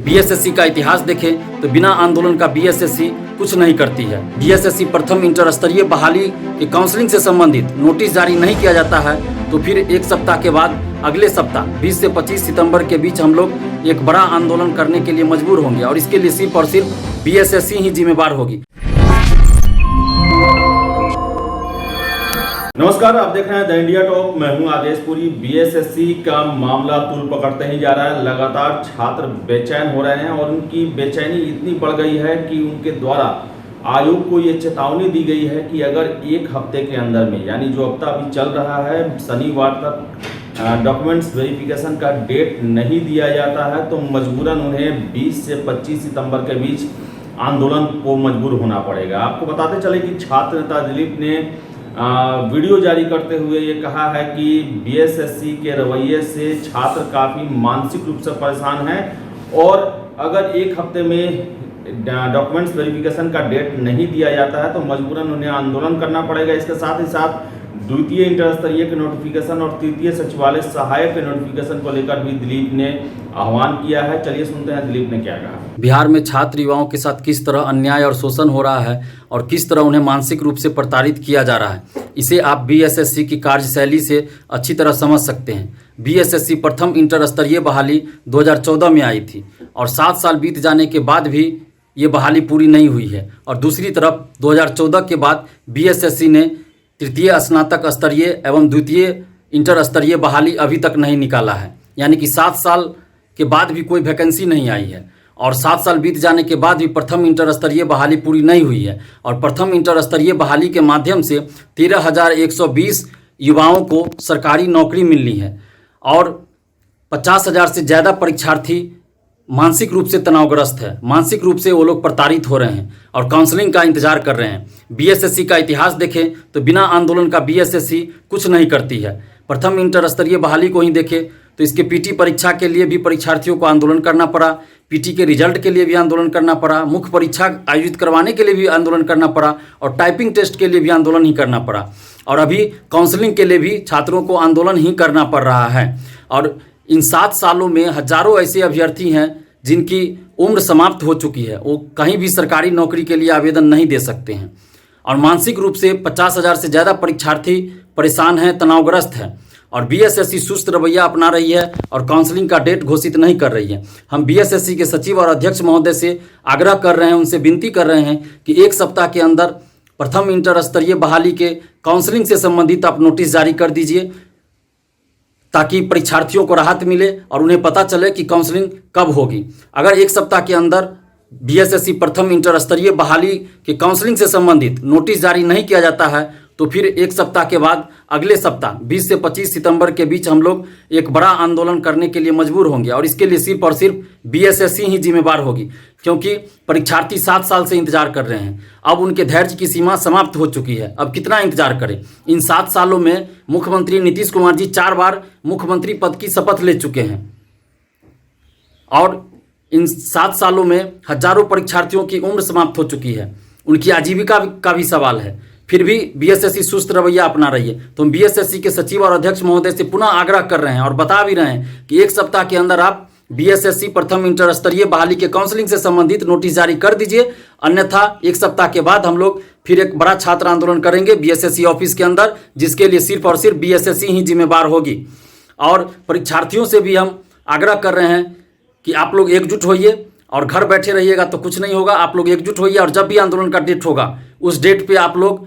BSSC का इतिहास देखें तो बिना आंदोलन का बीएसएससी कुछ नहीं करती है। बीएसएससी प्रथम इंटर स्तरीय बहाली की काउंसलिंग से संबंधित नोटिस जारी नहीं किया जाता है तो फिर एक सप्ताह के बाद अगले सप्ताह 20 से 25 सितंबर के बीच हम लोग एक बड़ा आंदोलन करने के लिए मजबूर होंगे और इसके लिए सिर्फ और सिर्फ बीएसएससी ही जिम्मेदार होगी। नमस्कार, आप देख रहे हैं द इंडिया टॉक। मैं हूं आदेश पुरी। बीएसएससी का मामला तूल पकड़ते ही जा रहा है। लगातार छात्र बेचैन हो रहे हैं और उनकी बेचैनी इतनी बढ़ गई है कि उनके द्वारा आयोग को ये चेतावनी दी गई है कि अगर एक हफ्ते के अंदर में, यानी जो हफ्ता अभी चल रहा है, शनिवार तक डॉक्यूमेंट्स वेरिफिकेशन का डेट नहीं दिया जाता है तो मजबूरन उन्हें 20 से 25 सितंबर के बीच आंदोलन को मजबूर होना पड़ेगा। आपको बताते चले कि छात्र नेता दिलीप ने वीडियो जारी करते हुए ये कहा है कि बीएसएससी के रवैये से छात्र काफ़ी मानसिक रूप से परेशान हैं और अगर एक हफ्ते में डॉक्यूमेंट्स वेरिफिकेशन का डेट नहीं दिया जाता है तो मजबूरन उन्हें आंदोलन करना पड़ेगा। इसके साथ ही साथ द्वितीय इंटर स्तरीय के नोटिफिकेशन और तृतीय सचिवालय सहायक के नोटिफिकेशन को लेकर भी दिलीप ने आह्वान किया है। चलिए सुनते हैं दिलीप ने क्या कहा। बिहार में छात्र युवाओं के साथ किस तरह अन्याय और शोषण हो रहा है और किस तरह उन्हें मानसिक रूप से प्रताड़ित किया जा रहा है, इसे आप बीएसएससी की कार्यशैली से अच्छी तरह समझ सकते हैं। बीएसएससी प्रथम इंटर स्तरीय बहाली 2014 में आई थी और 7 साल बीत जाने के बाद भी ये बहाली पूरी नहीं हुई है। और दूसरी तरफ 2014 के बाद बीएसएससी ने तृतीय स्नातक स्तरीय एवं द्वितीय इंटर स्तरीय बहाली अभी तक नहीं निकाला है, यानी कि 7 साल के बाद भी कोई वैकेंसी नहीं आई है और 7 साल बीत जाने के बाद भी प्रथम इंटर स्तरीय बहाली पूरी नहीं हुई है। और प्रथम इंटर स्तरीय बहाली के माध्यम से 13,120 युवाओं को सरकारी नौकरी मिलनी है और 50,000 से ज़्यादा परीक्षार्थी मानसिक रूप से तनावग्रस्त है, मानसिक रूप से वो लोग प्रताड़ित हो रहे हैं और काउंसलिंग का इंतजार कर रहे हैं। बीएसएससी का इतिहास देखें तो बिना आंदोलन का बीएसएससी कुछ नहीं करती है। प्रथम इंटर स्तरीय बहाली को ही देखें तो इसके पीटी परीक्षा के लिए भी परीक्षार्थियों को आंदोलन करना पड़ा, पीटी के रिजल्ट के लिए भी आंदोलन करना पड़ा, मुख्य परीक्षा आयोजित करवाने के लिए भी आंदोलन करना पड़ा और टाइपिंग टेस्ट के लिए भी आंदोलन ही करना पड़ा और अभी काउंसलिंग के लिए भी छात्रों को आंदोलन ही करना पड़ रहा है। और इन 7 सालों में हजारों ऐसे अभ्यर्थी हैं जिनकी उम्र समाप्त हो चुकी है, वो कहीं भी सरकारी नौकरी के लिए आवेदन नहीं दे सकते हैं और मानसिक रूप से 50,000 से ज़्यादा परीक्षार्थी परेशान हैं, तनावग्रस्त हैं और बीएसएससी सुस्त रवैया अपना रही है और काउंसलिंग का डेट घोषित नहीं कर रही है। हम बीएसएससी के सचिव और अध्यक्ष महोदय से आग्रह कर रहे हैं, उनसे विनती कर रहे हैं कि एक सप्ताह के अंदर प्रथम इंटर स्तरीय बहाली के काउंसलिंग से संबंधित आप नोटिस जारी कर दीजिए ताकि परीक्षार्थियों को राहत मिले और उन्हें पता चले कि काउंसलिंग कब होगी। अगर एक सप्ताह के अंदर बीएसएससी प्रथम इंटर स्तरीय बहाली के काउंसलिंग से संबंधित नोटिस जारी नहीं किया जाता है तो फिर एक सप्ताह के बाद अगले सप्ताह 20 से 25 सितंबर के बीच हम लोग एक बड़ा आंदोलन करने के लिए मजबूर होंगे और इसके लिए सिर्फ और सिर्फ बीएसएससी ही जिम्मेदार होगी, क्योंकि परीक्षार्थी 7 साल से इंतजार कर रहे हैं। अब उनके धैर्य की सीमा समाप्त हो चुकी है, अब कितना इंतजार करें। इन 7 सालों में मुख्यमंत्री नीतीश कुमार जी 4 बार मुख्यमंत्री पद की शपथ ले चुके हैं और इन 7 सालों में हजारों परीक्षार्थियों की उम्र समाप्त हो चुकी है, उनकी आजीविका का भी सवाल है, फिर भी बीएसएससी सुस्त रवैया अपना रही है। तो हम बीएसएससी के सचिव और अध्यक्ष महोदय से पुनः आग्रह कर रहे हैं और बता भी रहे हैं कि एक सप्ताह के अंदर आप बीएसएससी प्रथम इंटर स्तरीय बहाली के काउंसलिंग से संबंधित नोटिस जारी कर दीजिए, अन्यथा एक सप्ताह के बाद हम लोग फिर एक बड़ा छात्र आंदोलन करेंगे बीएसएससी ऑफिस के अंदर, जिसके लिए सिर्फ और सिर्फ बीएसएससी ही जिम्मेदार होगी। और परीक्षार्थियों से भी हम आग्रह कर रहे हैं कि आप लोग एकजुट होइए और घर बैठे रहिएगा तो कुछ नहीं होगा। आप लोग एकजुट होइए और जब भी आंदोलन का डेट होगा उस डेट पे आप लोग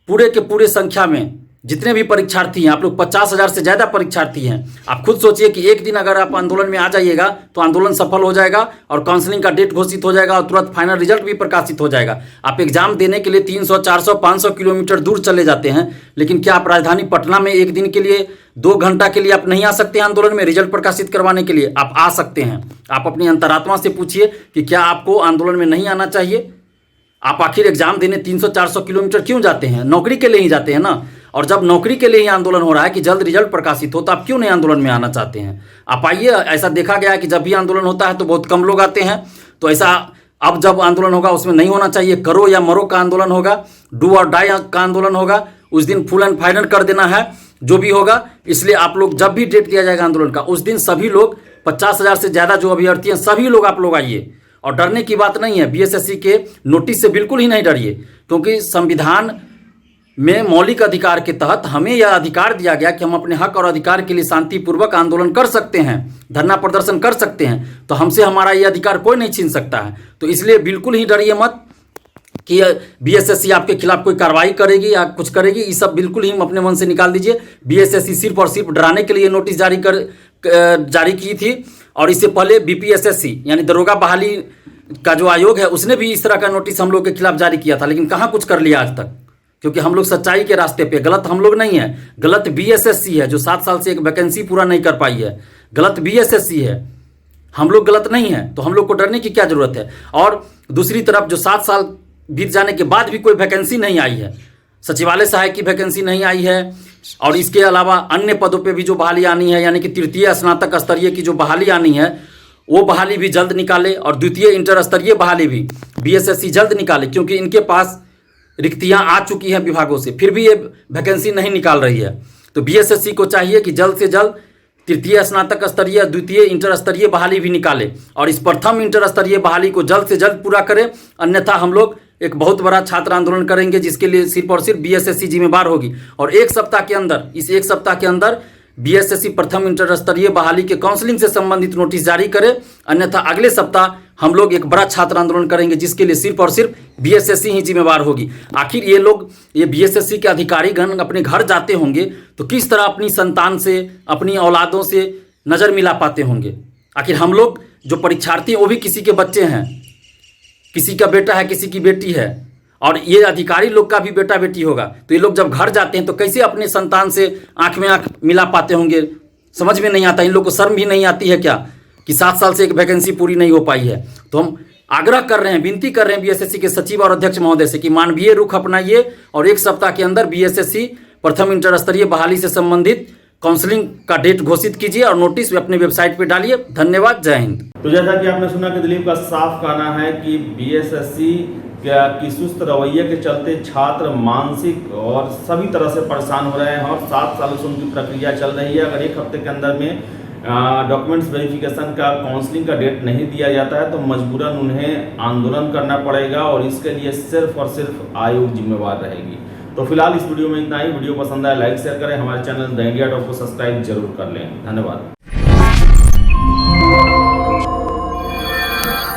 पूरे के पूरे संख्या में जितने भी परीक्षार्थी हैं, आप लोग 50,000 से ज़्यादा परीक्षार्थी हैं, आप खुद सोचिए कि एक दिन अगर आप आंदोलन में आ जाइएगा तो आंदोलन सफल हो जाएगा और काउंसलिंग का डेट घोषित हो जाएगा और तुरंत फाइनल रिजल्ट भी प्रकाशित हो जाएगा। आप एग्जाम देने के लिए 300, 400, 500 किलोमीटर दूर चले जाते हैं, लेकिन क्या आप राजधानी पटना में एक दिन के लिए 2 घंटा के लिए आप नहीं आ सकते आंदोलन में रिजल्ट प्रकाशित करवाने के लिए? आप आ सकते हैं। आप अपनी अंतरात्मा से पूछिए कि क्या आपको आंदोलन में नहीं आना चाहिए? आप आखिर एग्जाम देने 300-400 किलोमीटर क्यों जाते हैं? नौकरी के लिए ही जाते हैं ना। और जब नौकरी के लिए ही आंदोलन हो रहा है कि जल्द रिजल्ट प्रकाशित हो, तो आप क्यों नहीं आंदोलन में आना चाहते हैं? आप आइए। ऐसा देखा गया है कि जब भी आंदोलन होता है तो बहुत कम लोग आते हैं, तो ऐसा अब जब आंदोलन होगा उसमें नहीं होना चाहिए। करो या मरो का आंदोलन होगा, डू और डाई का आंदोलन होगा, उस दिन फुल एंड फाइनल कर देना है जो भी होगा। इसलिए आप लोग जब भी डेट दिया जाएगा आंदोलन का, उस दिन सभी लोग 50,000 से ज़्यादा जो अभ्यर्थी हैं सभी लोग आप लोग आइए। और डरने की बात नहीं है, बीएसएससी के नोटिस से बिल्कुल ही नहीं डरिए, क्योंकि संविधान में मौलिक अधिकार के तहत हमें यह अधिकार दिया गया कि हम अपने हक और अधिकार के लिए शांतिपूर्वक आंदोलन कर सकते हैं, धरना प्रदर्शन कर सकते हैं। तो हमसे हमारा ये अधिकार कोई नहीं छीन सकता है। तो इसलिए बिल्कुल ही डरिए मत कि बीएसएससी आपके खिलाफ कोई कार्रवाई करेगी या कुछ करेगी, ये सब बिल्कुल ही अपने मन से निकाल दीजिए। बीएसएससी सिर्फ और सिर्फ डराने के लिए नोटिस जारी की थी, और इससे पहले बीपीएसएससी यानी दरोगा बहाली का जो आयोग है उसने भी इस तरह का नोटिस हम लोग के खिलाफ जारी किया था, लेकिन कहाँ कुछ कर लिया आज तक, क्योंकि हम लोग सच्चाई के रास्ते पे। गलत हम लोग नहीं है, गलत बीएसएससी है जो 7 साल से एक वैकेंसी पूरा नहीं कर पाई है। गलत बीएसएससी है, हम लोग गलत नहीं है। तो हम लोग को डरने की क्या जरूरत है। और दूसरी तरफ जो 7 साल बीत जाने के बाद भी कोई वैकेंसी नहीं आई है, सचिवालय सहायक की वैकेंसी नहीं आई है, और इसके अलावा अन्य पदों पे भी जो बहाली आनी है, यानी कि तृतीय स्नातक स्तरीय की जो बहाली आनी है वो बहाली भी जल्द निकाले, और द्वितीय इंटर स्तरीय बहाली भी बीएसएससी जल्द निकाले, क्योंकि इनके पास रिक्तियां आ चुकी हैं विभागों से, फिर भी ये वैकेंसी नहीं निकाल रही है। तो बीएसएससी को चाहिए कि जल्द से जल्द तृतीय स्नातक स्तरीय, द्वितीय इंटर स्तरीय बहाली भी निकाले, और इस प्रथम इंटर स्तरीय बहाली को जल्द से जल्द पूरा करें। अन्यथा हम लोग एक बहुत बड़ा छात्र आंदोलन करेंगे, जिसके लिए सिर्फ और सिर्फ बीएसएससी जिम्मेदार होगी। और एक सप्ताह के अंदर, इस एक सप्ताह के अंदर बीएसएससी प्रथम इंटर स्तरीय बहाली के काउंसलिंग से संबंधित नोटिस जारी करे, अन्यथा अगले सप्ताह हम लोग एक बड़ा छात्र आंदोलन करेंगे, जिसके लिए सिर्फ और सिर्फ बीएसएससी ही जिम्मेदार होगी। आखिर ये लोग, ये बीएसएससी के अधिकारीगण अपने घर जाते होंगे तो किस तरह अपनी संतान से, अपनी औलादों से नज़र मिला पाते होंगे। आखिर हम लोग जो परीक्षार्थी हैं वो भी किसी के बच्चे हैं, किसी का बेटा है, किसी की बेटी है, और ये अधिकारी लोग का भी बेटा बेटी होगा। तो ये लोग जब घर जाते हैं तो कैसे अपने संतान से आंख में आंख मिला पाते होंगे, समझ में नहीं आता। इन लोग को शर्म भी नहीं आती है क्या कि 7 साल से एक वैकेंसी पूरी नहीं हो पाई है। तो हम आग्रह कर रहे हैं, विनती कर रहे हैं बीएसएससी के सचिव और अध्यक्ष महोदय से कि मानवीय रुख अपनाइए, और एक सप्ताह के अंदर बीएसएससी प्रथम इंटर स्तरीय बहाली से संबंधित काउंसलिंग का डेट घोषित कीजिए और नोटिस अपने वेबसाइट पे डालिए। धन्यवाद, जय हिंद। तो जैसा कि आपने सुना कि दिलीप का साफ कहना है कि बीएसएससी की सुस्त रवैये के चलते छात्र मानसिक और सभी तरह से परेशान हो रहे हैं, और 7 सालों से उनकी प्रक्रिया चल रही है। अगर एक हफ्ते के अंदर में डॉक्यूमेंट्स वेरिफिकेशन का काउंसलिंग का डेट नहीं दिया जाता है तो मजबूरन उन्हें आंदोलन करना पड़ेगा, और इसके लिए सिर्फ और सिर्फ आयोग जिम्मेवार रहेगी। तो फिलहाल इस वीडियो में इतना ही। वीडियो पसंद आए लाइक शेयर करें, हमारे चैनल द इंडिया टॉप को सब्सक्राइब जरूर कर लें। धन्यवाद।